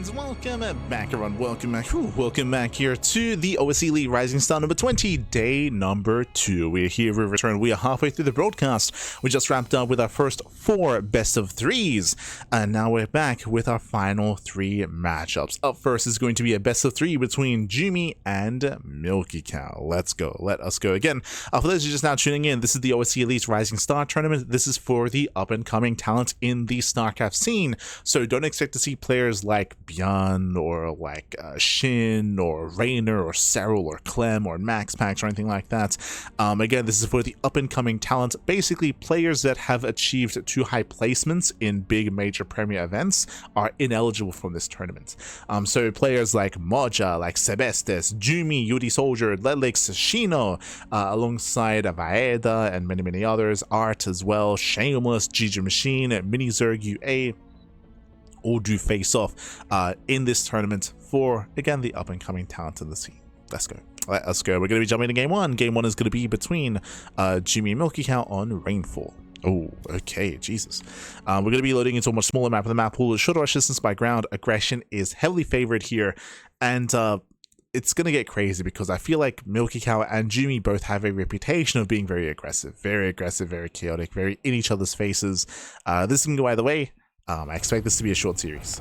Ducklings, welcome back everyone, welcome back here to the OSC Elite Rising Star number 20, day number 2. We're here, we return, we are halfway through the broadcast. We just wrapped up with our first 4 best of 3s, and now we're back with our final 3 matchups. Up first is going to be a best of 3 between Jumy and MilkiCow. Let's go, let us go again. For those who are just now tuning in, this is the OSC Elite Rising Star tournament. This is for the up-and-coming talent in the StarCraft scene, so don't expect to see players like Bjorn or like Shin or Raynor or Serral or Clem or Max Pax or anything like that. Again, this is for the up-and-coming talent, basically players that have achieved 2 high placements in big major premier events are ineligible from this tournament. So players like Moja, like Sebestes, Jumy, Yudi Soldier, Lelix, Shino, alongside Vaeda and many others, Art as well, Shameless, Gigi Machine, Mini Zerg UA, all do face off in this tournament for, again, the up-and-coming talent in the scene. Let's go. Let's go. We're going to be jumping into game 1. Game 1 is going to be between Jumy and MilkiCow on Rainfall. Oh, okay, Jesus. We're going to be loading into a much smaller map. The map pool is shorter distance by ground. Aggression is heavily favored here, and it's going to get crazy because I feel like MilkiCow and Jumy both have a reputation of being very aggressive, very chaotic, very in each other's faces. This can go either way. I expect this to be a short series.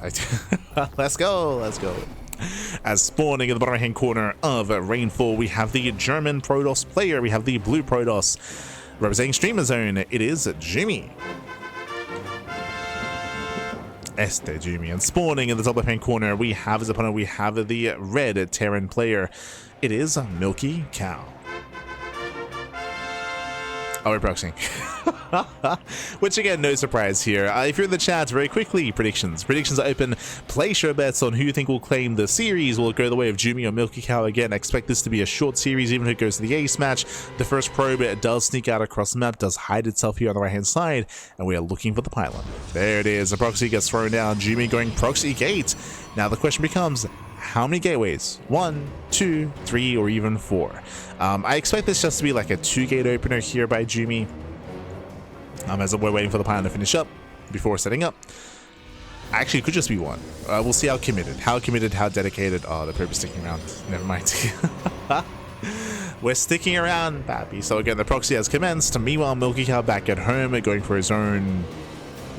Let's go, let's go. As spawning in the bottom right hand corner of Rainfall, we have the German Protoss player. We have the blue Protoss representing Streamer Zone. It is Jumy. Jumy. And spawning in the top left hand corner, we have his opponent. We have the red Terran player. It is MilkiCow. Oh, we're proxying. Which again, no surprise here. If you're in the chat, very quickly, predictions are open. Place your bets on who you think will claim the series. Will it go the way of Jumy or MilkiCow? Again, expect this to be a short series, even if it goes to the ace match. The first probe does sneak out across the map, does hide itself here on the right hand side, and we are looking for the pylon. There it is. A proxy gets thrown down. Jumy going proxy gate. Now the question becomes, how many gateways? 1, 2, 3, or even 4? I expect this just to be like a 2-gate opener here by Jumy. As we're waiting for the pylon to finish up before setting up. Actually, it could just be 1. We'll see how committed, how dedicated. Oh, the probe is sticking around. Never mind. We're sticking around, Pappy. So again, the proxy has commenced. Meanwhile, MilkiCow back at home, going for his own.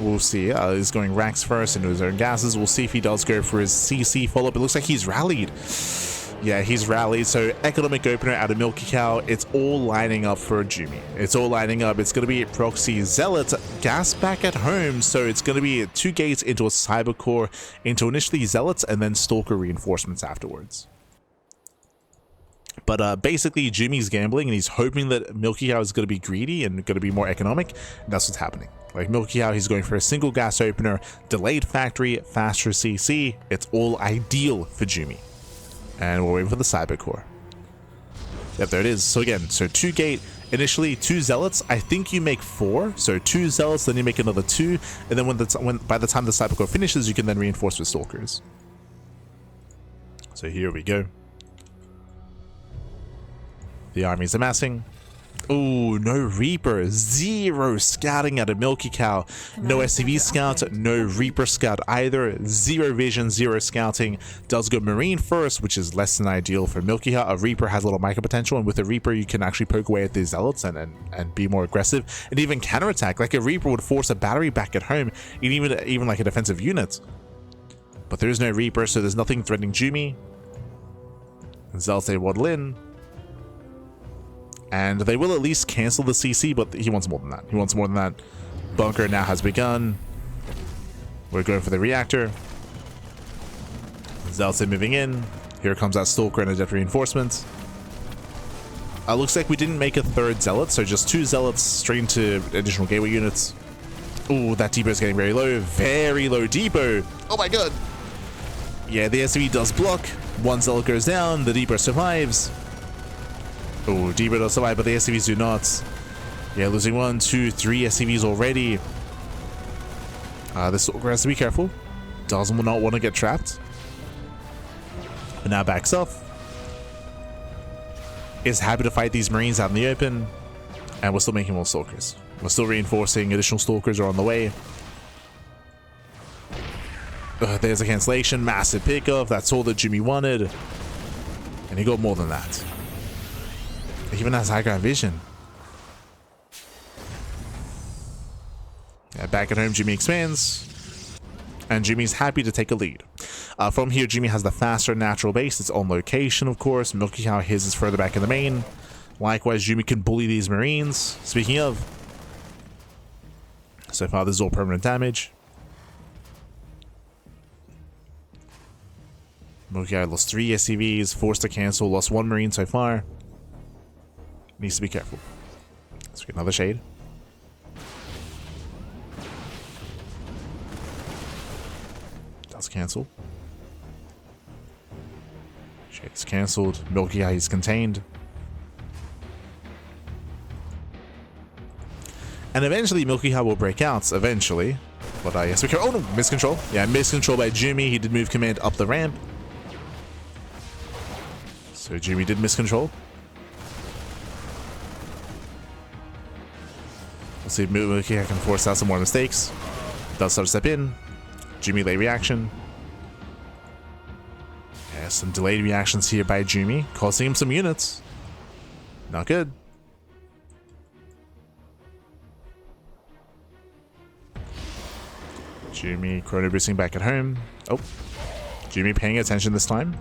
We'll see. He's going racks first into his own gases. We'll see if he does go for his CC follow-up. It looks like he's rallied. Yeah, he's rallied. So economic opener out of MilkiCow. It's all lining up for Jumy. It's all lining up. It's going to be proxy zealot gas back at home. So it's going to be 2 gates into a cyber core, into initially zealots and then stalker reinforcements afterwards. But basically, Jumy's gambling and he's hoping that MilkiCow is going to be greedy and going to be more economic. And that's what's happening. Like MilkiCow, he's going for a single gas opener, delayed factory, faster CC. It's all ideal for Jumy. And we're waiting for the cyber core. Yep, there it is. So again, so 2 gate, initially 2 zealots. I think you make 4. So 2 zealots, then you make another 2. And then by the time the cyber core finishes, you can then reinforce with stalkers. So here we go. The army's amassing. Oh, no Reaper. 0 scouting out of MilkiCow. No SCV scout, no Reaper scout either. 0 vision, 0 scouting. Does go Marine first, which is less than ideal for MilkiCow. A Reaper has a little micro potential, and with a Reaper, you can actually poke away at the zealots and be more aggressive and even counterattack. Like a Reaper would force a battery back at home, even like a defensive unit. But there is no Reaper, so there's nothing threatening Jumy. Zealots, they waddle in. And they will at least cancel the CC, but he wants more than that. He wants more than that. Bunker now has begun. We're going for the reactor. Zealots are moving in. Here comes that Stalker and a Jet reinforcement. Looks like we didn't make a 3rd Zealot, so just 2 Zealots straight into additional gateway units. Oh, that depot is getting very low. Very low depot. Oh my god. Yeah, the SCV does block. 1 Zealot goes down. The depot survives. Oh, depot does survive, but the SCVs do not. Yeah, losing 1, 2, 3 SCVs already. This Stalker has to be careful. Does not want to get trapped. But now backs off. Is happy to fight these Marines out in the open. And we're still making more Stalkers. We're still reinforcing. Additional Stalkers are on the way. There's a cancellation, massive pickoff. That's all that Jumy wanted. And he got more than that. He even has high ground vision. Yeah, back at home, Jumy expands. And Jumy's happy to take a lead. From here, Jumy has the faster natural base, its own location, of course. MilkiCow, his is further back in the main. Likewise, Jumy can bully these Marines. Speaking of, so far this is all permanent damage. MilkiCow lost 3 SCVs, forced to cancel, lost 1 Marine so far. Needs to be careful. Let's get another shade. Does cancel. Shade's cancelled. MilkiCow is contained. And eventually MilkiCow will break out, eventually. But yes, we can. Oh no, miscontrol. Yeah, miscontrol by Jumy. He did move command up the ramp. So Jumy did miscontrol. We'll see if MilkiCow can force out some more mistakes. Does start to step in. Jumy late reaction. Yeah, some delayed reactions here by Jumy, costing him some units. Not good. Jumy chrono boosting back at home. Oh, Jumy paying attention this time.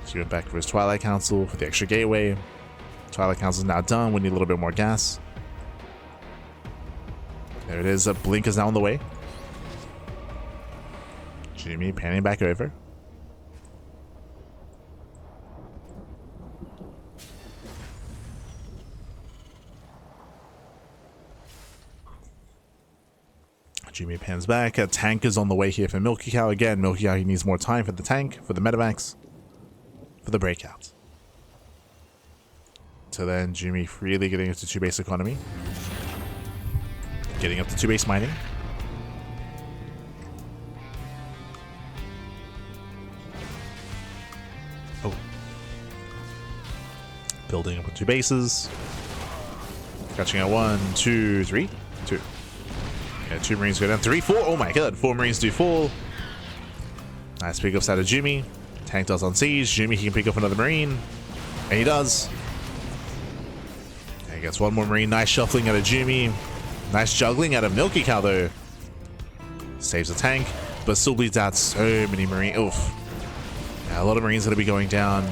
He went back for his Twilight Council for the extra gateway. Twilight Council is now done. We need a little bit more gas. There it is. A blink is now on the way. Jumy panning back over. Jumy pans back. A tank is on the way here for MilkiCow. Again, MilkiCow, he needs more time for the tank, for the medevacs, for the breakout. So then Jumy freely getting into 2-base economy. Getting up to 2-base mining. Oh. Building up with 2 bases. Catching at 1, 2, 3. 2. Yeah, 2 Marines go down. 3, 4. Oh my god. 4 Marines do fall. Nice pickups out of Jumy. Tank does on siege. Jumy, he can pick up another Marine. And he does. And he gets 1 more Marine. Nice shuffling out of Jumy. Nice juggling out of MilkiCow though. Saves the tank, but still bleeds out so many Marines. Oof. Yeah, a lot of Marines gonna be going down.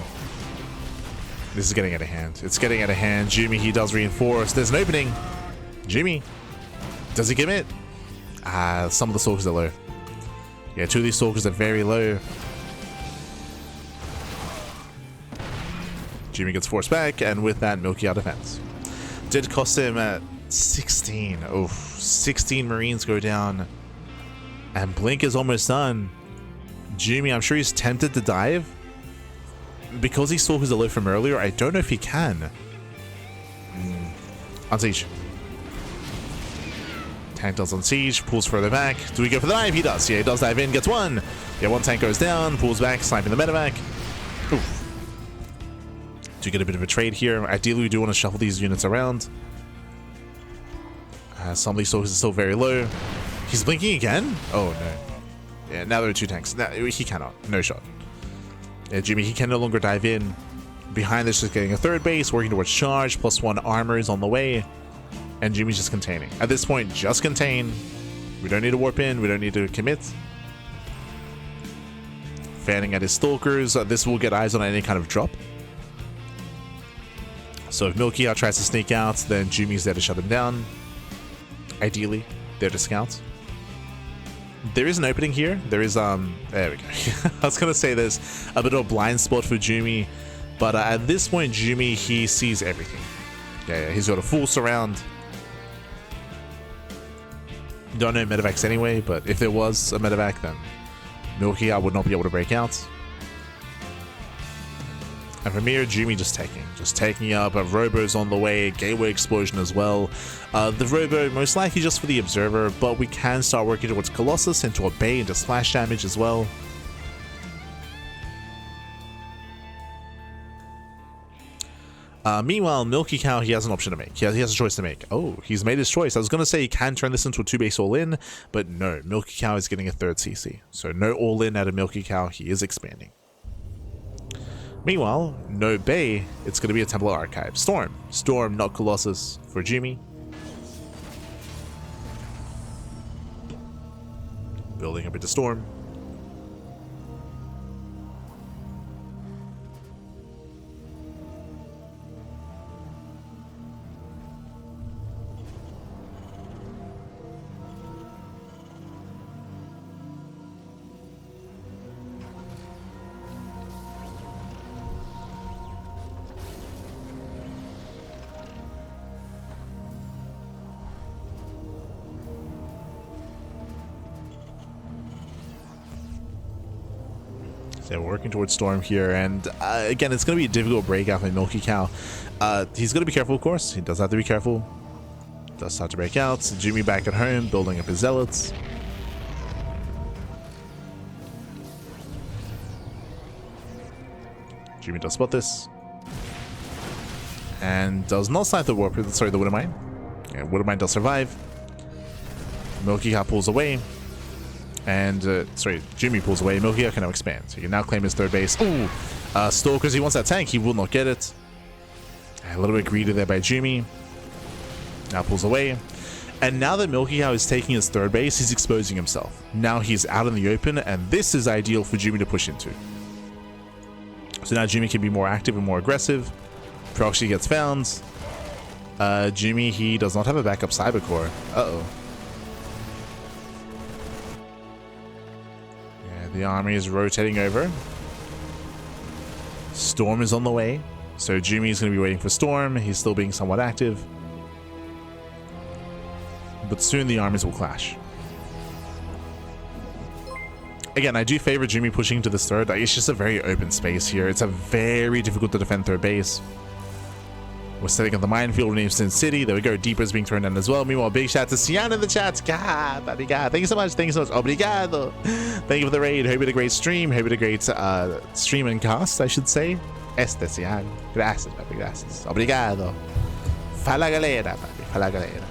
This is getting out of hand. It's getting out of hand. Jumy, he does reinforce. There's an opening. Jumy. Does he commit? Some of the Stalkers are low. Yeah, 2 of these Stalkers are very low. Jumy gets forced back, and with that, MilkiCow defense. Did cost him 16. Oh, 16 Marines go down. And Blink is almost done. Jumy, I'm sure he's tempted to dive. Because he saw his alert from earlier, I don't know if he can. On siege. Tank does on siege, pulls further back. Do we go for the dive? He does. Yeah, he does dive in, gets 1. Yeah, 1 tank goes down, pulls back, sniping the medevac. Oof. Do get a bit of a trade here. Ideally, we do want to shuffle these units around. Some of these Stalkers are still very low. He's blinking again? Oh no. Yeah, now there are 2 tanks. Now, he cannot. No shot. Yeah, Jumy, he can no longer dive in. Behind this, just getting a 3rd base, working towards charge, +1 armor is on the way. And Jumy's just containing. At this point, just contain. We don't need to warp in. We don't need to commit. Fanning at his Stalkers. This will get eyes on any kind of drop. So if MilkiCow tries to sneak out, then Jumy's there to shut him down. Ideally, there to scout. There is an opening here. There is, there we go. I was going to say there's a bit of a blind spot for Jumy, but at this point, Jumy, he sees everything. Yeah, he's got a full surround. Don't know medevacs anyway, but if there was a medevac, then MilkiCow would not be able to break out. And from here, Jumy just taking up. Robo's on the way, gateway explosion as well. The Robo most likely just for the observer, but we can start working towards Colossus into a bay into splash damage as well. Meanwhile, MilkiCow, he has an option to make. He has a choice to make. Oh, he's made his choice. I was going to say he can turn this into a 2-base all-in, but no, MilkiCow is getting a 3rd CC. So no all-in out of MilkiCow. He is expanding. Meanwhile, no Bay, it's going to be a Templar Archive. Storm, not Colossus for Jumy. Building up into Storm. They're working towards Storm here, and again, it's going to be a difficult breakout for MilkiCow. He's going to be careful, of course. He does have to be careful. Does start to break out. Jumy back at home, building up his zealots. Jumy does spot this, and does not snipe the warp. Sorry, the Widowmine. Yeah, Widowmine does survive. MilkiCow pulls away. And, Jumy pulls away. MilkiCow can now expand. So he can now claim his 3rd base. Ooh! Stalkers, he wants that tank. He will not get it. A little bit greedy there by Jumy. Now pulls away. And now that MilkiCow is taking his 3rd base, he's exposing himself. Now he's out in the open, and this is ideal for Jumy to push into. So now Jumy can be more active and more aggressive. Proxy gets found. Jumy, he does not have a backup Cybercore. Uh-oh. The army is rotating over. Storm is on the way. So Jumy is going to be waiting for Storm. He's still being somewhat active. But soon the armies will clash. Again, I do favor Jumy pushing into this 3rd. It's just a very open space here. It's a very difficult to defend 3rd base. We're setting up the minefield named Sin City. There we go. Deeper is being thrown in as well. Meanwhile, big shout to Sian in the chat. God, obrigado. Thank you so much. Thank you so much. Obrigado. Thank you for the raid. Hope you had a great stream. Hope you had a great stream and cast, I should say. Este, Sian. Gracias, papi. Gracias. Obrigado. Fala galera, papi. Fala galera.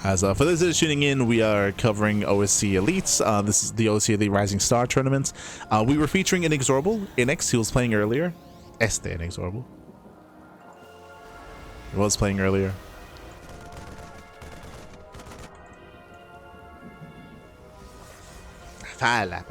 As for those that are tuning in, we are covering OSC Elite. This is the OSC Elite Rising Star tournament. We were featuring Inexorable. Inex, he was playing earlier. Este Inexorable. He was playing earlier. Fala.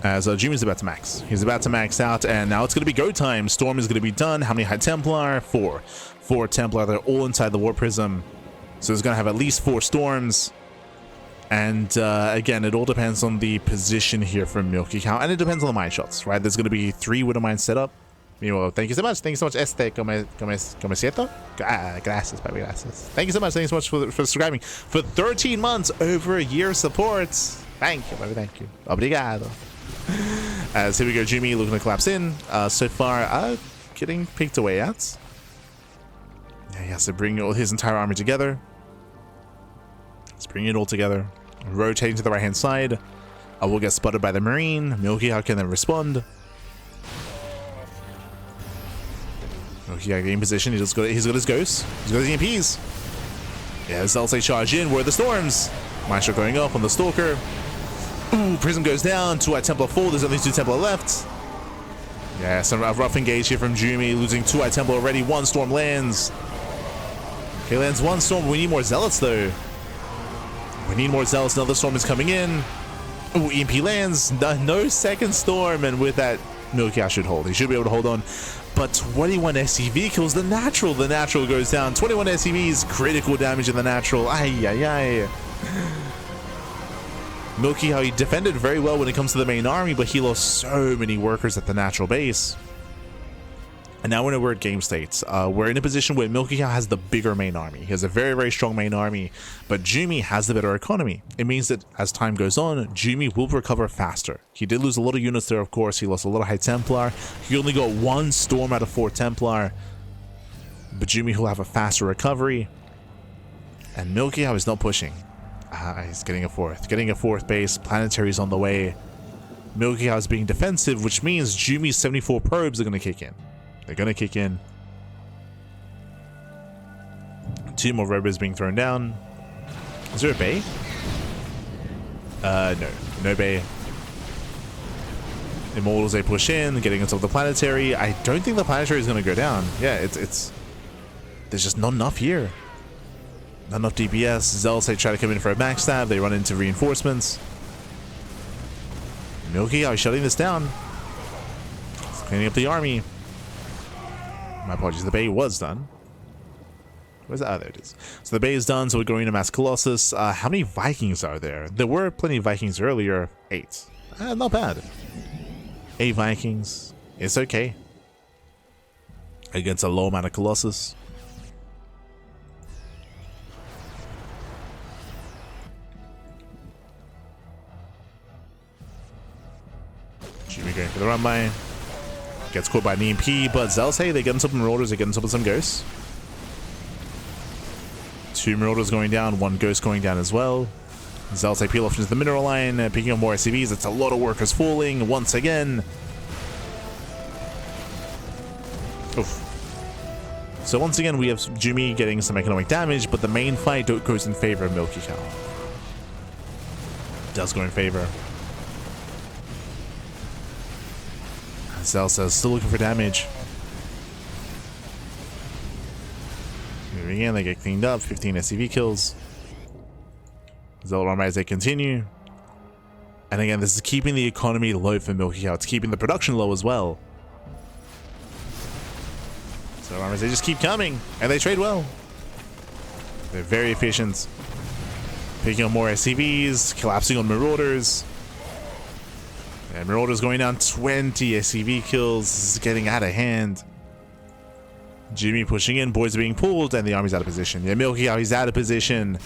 As Jumy's about to max. He's about to max out, and now it's going to be go time. Storm is going to be done. How many High Templar? 4. 4 Templar. They're all inside the War Prism. So it's going to have at least 4 Storms. And again, it all depends on the position here for MilkiCow, and it depends on the mine shots, right? There's going to be 3 Widow mines set up. Meanwhile, thank you so much. Thank you so much, Este. Como siento? Gracias, baby, gracias. Thank you so much. Thank you so much for subscribing. For 13 months, over a year of support. Thank you, baby, thank you. Obrigado. As here we go, Jumy looking to collapse in. So far, getting picked away at. Yeah, he has to bring all his entire army together. Let's bring it all together. Rotating to the right-hand side. We'll get spotted by the Marine. MilkiCow can then respond. MilkiCow in position. He's got his ghosts. He's got his EMPs. Yeah, this LC charge in. Where are the storms? Maestro going off on the Stalker. Ooh, Prism goes down. 2 Templar fall. There's only 2 Templar left. Yeah, some rough engage here from Jumy. Losing 2 Templar already. 1 Storm lands. Okay, lands 1 Storm. We need more Zealots, though. We need more Zealots. Another Storm is coming in. Ooh, EMP lands. No second Storm. And with that, MilkiCow should hold. He should be able to hold on. But 21 SCV kills the natural. The natural goes down. 21 SCVs. Critical damage in the natural. Ay, ay, ay. MilkiCow, he defended very well when it comes to the main army, but he lost so many workers at the natural base. And now we're at game states. We're in a position where MilkiCow has the bigger main army. He has a very, very strong main army, but Jumy has the better economy. It means that as time goes on, Jumy will recover faster. He did lose a lot of units there, of course. He lost a lot of High Templar. He only got 1 Storm out of 4 Templar. But Jumy will have a faster recovery. And MilkiCow is not pushing. He's getting a fourth. Getting a fourth base. Planetary's on the way. MilkiCow is being defensive, which means Jumy's 74 probes are going to kick in. They're going to kick in. 2 more robots being thrown down. Is there a bay? No. No bay. Immortals, they push in, getting into the planetary. I don't think the planetary is going to go down. Yeah, it's... There's just not enough here. Not enough DPS. Zealots, they try to come in for a backstab. They run into reinforcements. MilkiCow is shutting this down. It's cleaning up the army. My apologies, the bay was done. Where's that? Oh, there it is. So the bay is done, so we're going to Mass Colossus. How many Vikings are there? There were plenty of Vikings earlier. 8. Not bad. 8 Vikings. It's okay. Against a low amount of Colossus. Jumy going for the run by. Gets caught by an EMP, but Zealots, hey, they get on top of Marauders, they get on top of some Ghosts. 2 Marauders going down, 1 Ghost going down as well. Zealots, they peel off into the mineral line, picking up more SCVs. It's a lot of workers falling once again. Oof. So once again, we have Jumy getting some economic damage, but the main fight goes in favor of MilkiCow. Does go in favor. Zealots still looking for damage. Moving in, they get cleaned up. 15 SCV kills. Zealot armor as they continue. And again, this is keeping the economy low for MilkiCow. It's keeping the production low as well. So armors, they just keep coming, and they trade well. They're very efficient. Picking up more SCVs, collapsing on Marauders. And Marauders going down 20 SCV kills. This is getting out of hand. Jumy pushing in, boys are being pulled, and the army's out of position. Yeah, MilkiCow, he's out of position.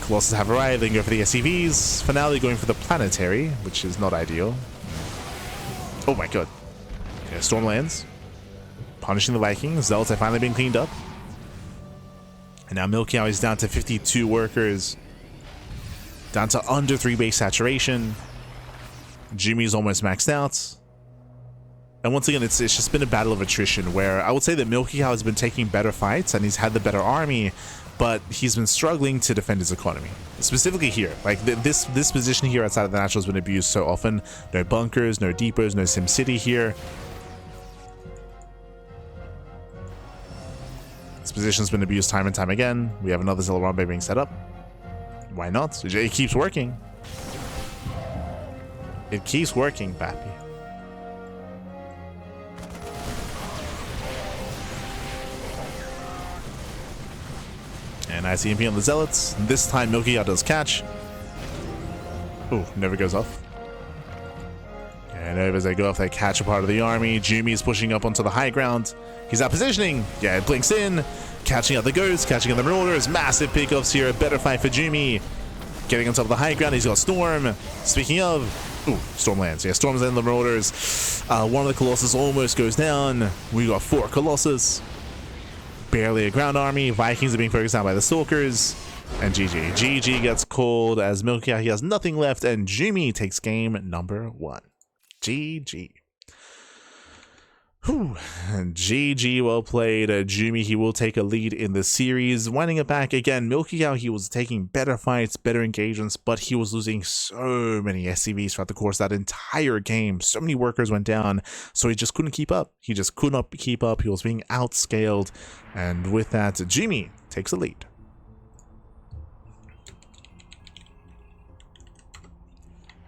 Colossus have arrived, they can go for the SCVs. For now, they're going for the planetary, which is not ideal. Oh my god. Yeah, Storm lands. Punishing the Vikings. Zealots have finally been cleaned up. And now MilkiCow is down to 52 workers. Down to under 3 base saturation. Jumy's almost maxed out. And once again, it's just been a battle of attrition where I would say that MilkiCow has been taking better fights and he's had the better army, but he's been struggling to defend his economy. Specifically here, like this position here outside of the natural has been abused so often. No bunkers, no depots, no Sim City here. This position's been abused time and time again. We have another Zelarambe being set up. Why not? It keeps working. It keeps working, Bappy. And I see EMP on the Zealots. This time MilkiCow does catch. Ooh, never goes off. And over as they go off, they catch a part of the army. Jumy is pushing up onto the high ground. He's out positioning. Yeah, it blinks in. Catching out the Ghosts, catching out the Marauders. Massive pickoffs here. A better fight for Jumy. Getting on top of the high ground. He's got Storm. Speaking of... Ooh, Storm lands. Yeah, Storm's in the Marauders. One of the Colossus almost goes down. We got 4 Colossus. Barely a ground army. Vikings are being focused on by the Stalkers. And GG. GG gets called as MilkiCow. He has nothing left. And Jumy takes game number 1. GG. Whew. GG, well played. Jumy, he will take a lead in the series. Winding it back again, MilkiCow, he was taking better fights, better engagements, but he was losing so many SCVs throughout the course of that entire game. So many workers went down, so he just couldn't keep up. He just could not keep up. He was being outscaled, and with that, Jumy takes the lead.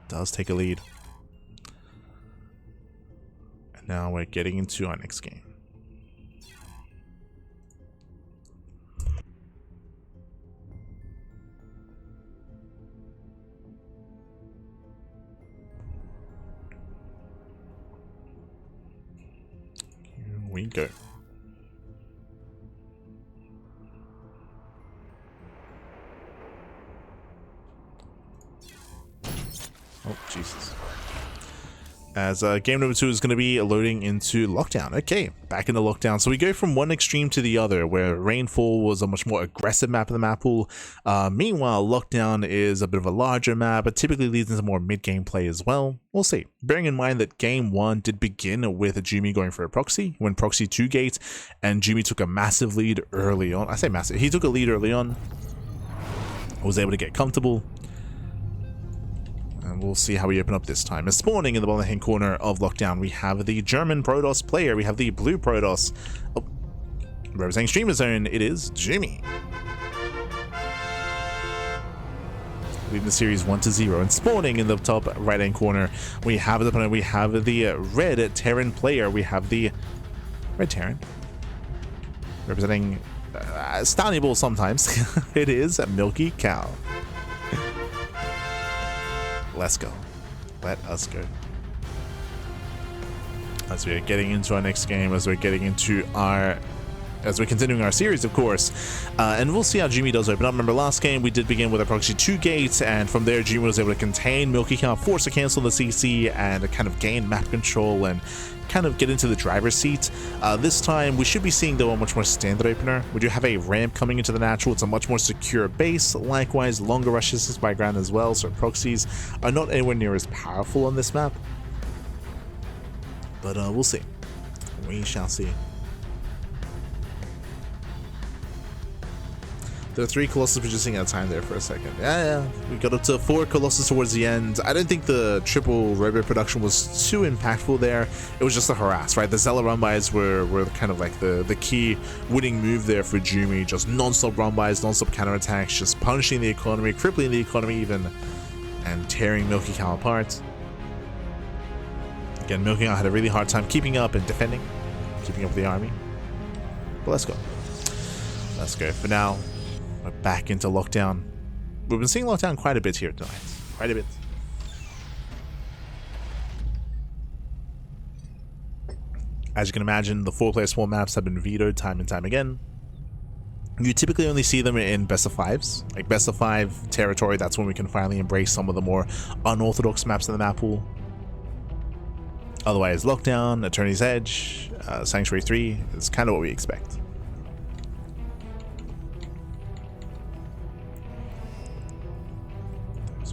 Does take a lead. Now we're getting into our next game. Here we go. Oh, Jesus. As game number 2 is going to be loading into lockdown. Okay, back into lockdown. So we go from one extreme to the other, where rainfall was a much more aggressive map of the map pool. Meanwhile, lockdown is a bit of a larger map, but typically leads into more mid-game play as well. We'll see. Bearing in mind that game 1 did begin with Jumy going for a proxy, when proxy 2 gate, and Jumy took a massive lead early on. I say massive. He took a lead early on. Was able to get comfortable. And we'll see how we open up this time. As spawning in the bottom hand corner of lockdown, we have the German Protoss player. We have the blue Protoss. Oh, representing Streamer Zone, it is Jumy. Leading the series 1-0. And spawning in the top right hand corner, we have the opponent. We have the red Terran player. We have the red Terran. Representing Stallion sometimes. It is MilkiCow. Let's go. Let us go. As we are getting into our next game, as we're continuing our series, of course, and we'll see how Jumy does open up. Remember, last game we did begin with a proxy 2 gate, and from there Jumy was able to contain MilkiCow, force to cancel the CC, and kind of gain map control and kind of get into the driver's seat. This time we should be seeing, though, a much more standard opener. We do have a ramp coming into the natural. It's a much more secure base. Likewise, longer rushes by ground as well, so proxies are not anywhere near as powerful on this map. But we'll see. We shall see. There are 3 Colossus producing at a time there for a second. Yeah, we got up to 4 Colossus towards the end. I don't think the triple robot production was too impactful there. It was just a harass, right? The Zella run-bys were kind of like the key winning move there for Jumy. Just non-stop run-bys, non-stop counterattacks, just punishing the economy, crippling the economy even, and tearing MilkiCow apart. Again, MilkiCow had a really hard time keeping up and defending, keeping up with the army. But let's go. Let's go. For now, we're back into lockdown. We've been seeing lockdown quite a bit here tonight. Quite a bit. As you can imagine, the 4-player spawn maps have been vetoed time and time again. You typically only see them in best of 5s. Like best of 5 territory, that's when we can finally embrace some of the more unorthodox maps in the map pool. Otherwise, lockdown, Attorney's Edge, Sanctuary 3 is kind of what we expect.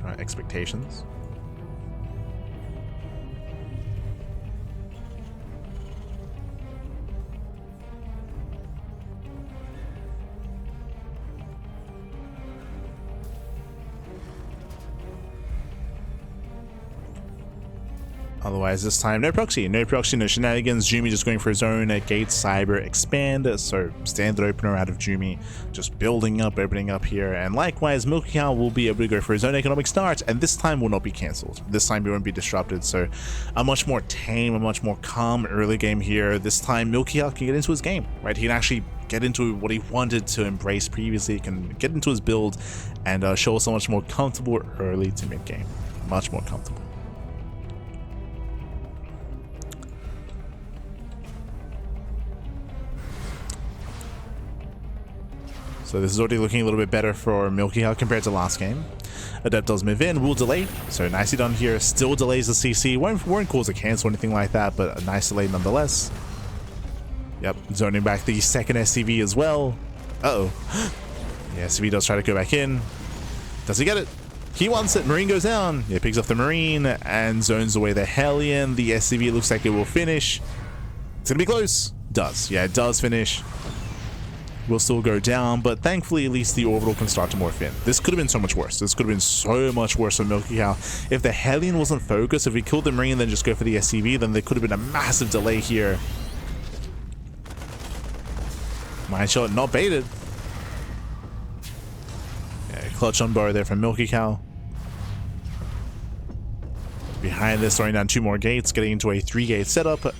Our expectations. Otherwise, this time, no proxy, no shenanigans. Jumy just going for his own gate, cyber, expand. So, standard opener out of Jumy, just building up, opening up here. And likewise, MilkiCow will be able to go for his own economic start, and this time will not be cancelled. This time he won't be disrupted. So, a much more tame, a much more calm early game here. This time, MilkiCow can get into his game, right? He can actually get into what he wanted to embrace previously. He can get into his build and show us so much more comfortable early to mid game. Much more comfortable. So this is already looking a little bit better for MilkiCow compared to last game. Adept does move in, will delay. So nicely done here. Still delays the CC. Won't cause a cancel or anything like that, but a nice delay nonetheless. Yep, zoning back the second SCV as well. Uh-oh. The SCV does try to go back in. Does he get it? He wants it. Marine goes down. Yeah, picks up the Marine and zones away the Hellion. The SCV looks like it will finish. It's gonna be close. Does. Yeah, it does finish. Will still go down, but thankfully at least the orbital can start to morph in. This could have been so much worse. This could have been so much worse for MilkiCow. If the Hellion wasn't focused, if we killed the Marine and then just go for the SCV, then there could have been a massive delay here. Mine shot not baited. Yeah, clutch on bar there from MilkiCow. Behind this, throwing down 2 more gates, getting into a 3-gate setup.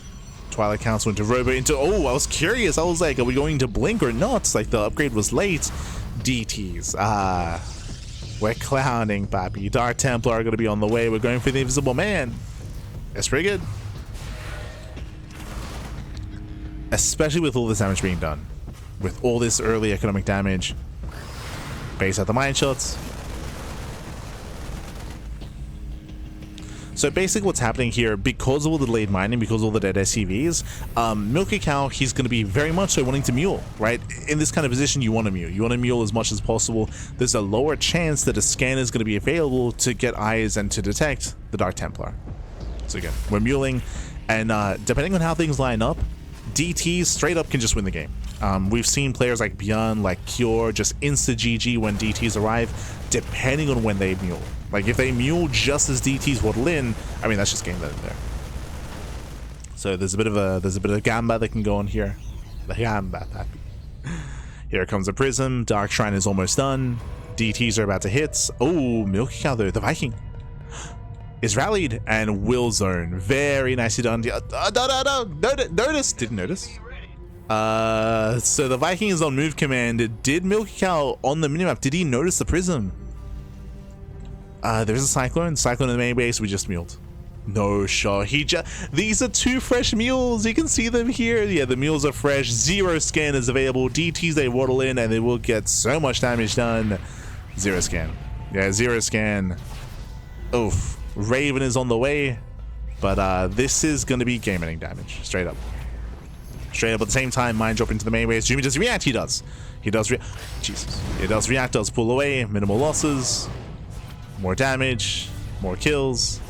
Twilight Council into Robo into... Oh, I was curious. I was like, are we going to blink or not? It's like the upgrade was late. DTs. We're clowning, papi. Dark Templar are going to be on the way. We're going for the Invisible Man. That's pretty good. Especially with all this damage being done. With all this early economic damage. Base out the mine shots. So basically what's happening here, because of all the delayed mining, because of all the dead SCVs, MilkiCow, he's going to be very much so wanting to mule, right? In this kind of position, you want to mule. You want to mule as much as possible. There's a lower chance that a scanner is going to be available to get eyes and to detect the Dark Templar. So again, we're muling, and depending on how things line up, DTs straight up can just win the game. We've seen players like Bjorn, like Cure, just insta GG when DTs arrive, depending on when they mule. Like if they mule just as DTs waddle in, I mean that's just game there. So there's a bit of gamba that can go on here. The gamba, papi. Here comes a prism. Dark Shrine is almost done. DTs are about to hit. Oh, MilkiCow though, the Viking is rallied and will zone. Very nicely done. Notice. Didn't notice. So the Viking is on move command. Did MilkiCow on the minimap, did he notice the prism? There's a Cyclone in the main base. We just muled. No shot. These are two fresh mules. You can see them here. Yeah, the mules are fresh. 0 scan is available. DTs, they waddle in and they will get so much damage done. 0 scan. Yeah, 0 scan. Oof. Raven is on the way, but this is going to be game-ending damage. Straight up at the same time. Mine drop into the main base. Jumy does react. He does Jesus. He does react, does pull away. Minimal losses, more damage, more kills.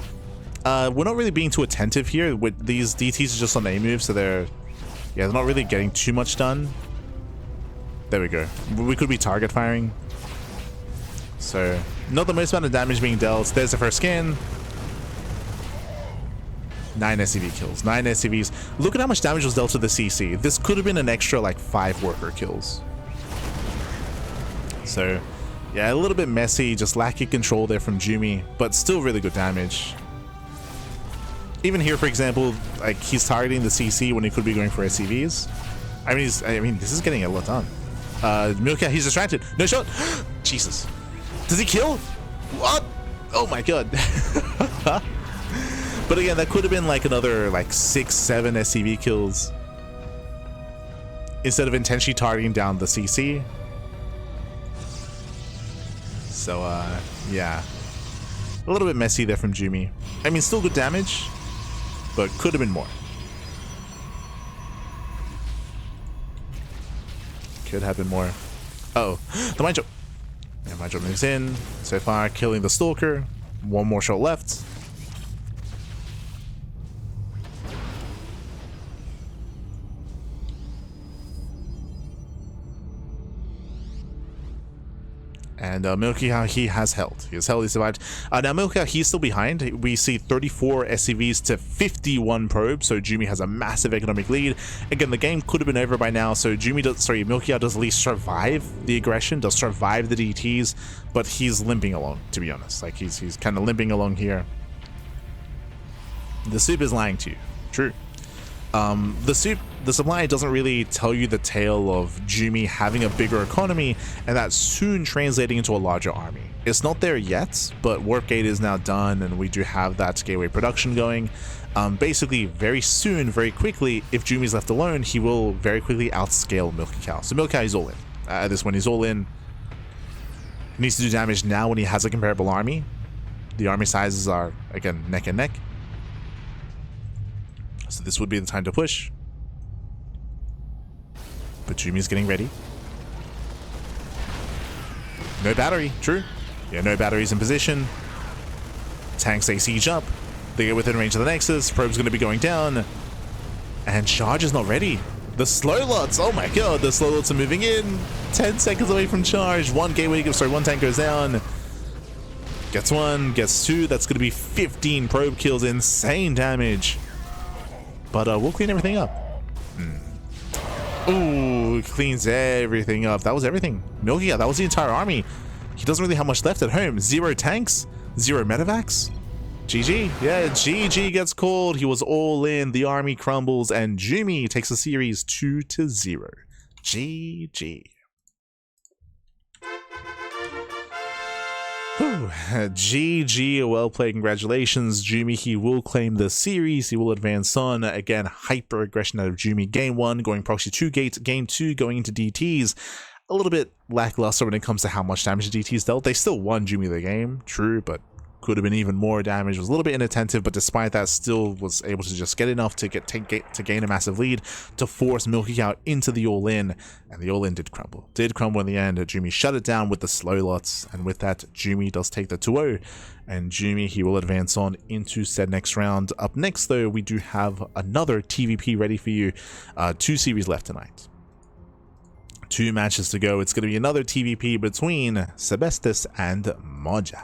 We're not really being too attentive here with these DTs. Are just on A move, so they're not really getting too much done. There we go. We could be target firing, so not the most amount of damage being dealt. There's the first scan. 9 SCV kills. 9 SCVs. Look at how much damage was dealt to the CC. This could have been an extra like 5 worker kills. So yeah, a little bit messy, just lacking control there from Jumy, but still really good damage. Even here, for example, like he's targeting the CC when he could be going for SCVs. I mean, this is getting a lot done. MilkiCow, he's distracted. No shot. Jesus. Does he kill? What? Oh my god. But again, that could have been like another like 6, 7 SCV kills instead of intentionally targeting down the CC. So yeah, a little bit messy there from Jumy. I mean, still good damage, but could have been more. Could have been more. Oh, the mind jump. Yeah, mind jump moves in. So far, killing the Stalker. 1 more shot left. And MilkiCow, he has held. He has held, he survived. Now MilkiCow, he's still behind. We see 34 SCVs to 51 probes, so Jumy has a massive economic lead. Again, the game could have been over by now, so MilkiCow does at least survive the aggression, does survive the DTs, but he's limping along, to be honest. Like, he's kind of limping along here. The soup is lying to you. True. The supply doesn't really tell you the tale of Jumy having a bigger economy and that soon translating into a larger army. It's not there yet, but Warp Gate is now done and we do have that gateway production going. Basically, very soon, very quickly, if Jumy's left alone, he will very quickly outscale MilkiCow. So MilkiCow is all in. At this point, he's all in. He needs to do damage now when he has a comparable army. The army sizes are, again, neck and neck. So this would be the time to push. But Jumy's getting ready. No battery, true. Yeah, no batteries in position. Tanks, they siege up. They get within range of the Nexus. Probe's going to be going down. And charge is not ready. The slow lots, oh my god, the slow lots are moving in. 10 seconds away from charge. One tank goes down. Gets 1, gets 2. That's going to be 15 probe kills. Insane damage. But we'll clean everything up. Ooh, cleans everything up. That was everything. MilkiCow, that was the entire army. He doesn't really have much left at home. 0 tanks, 0 medevacs. GG. Yeah, GG gets called. He was all in. The army crumbles, and Jumy takes the series 2-0. GG. GG, well played, congratulations. Jumy, he will claim the series, he will advance on. Again, hyper aggression out of Jumy. Game 1 going proxy 2 gates, game 2 going into DTs. A little bit lackluster when it comes to how much damage the DTs dealt. They still won Jumy the game, true, but could have been even more damage, was a little bit inattentive, but despite that still was able to just get enough to gain a massive lead to force MilkiCow into the all-in, and the all-in did crumble in the end. Jumy shut it down with the slow lots, and with that Jumy does take the 2-0, and Jumy, he will advance on into said next round. Up next though, we do have another TVP ready for you. 2 series left tonight. 2 matches to go. It's going to be another TVP between Sebestis and Moja.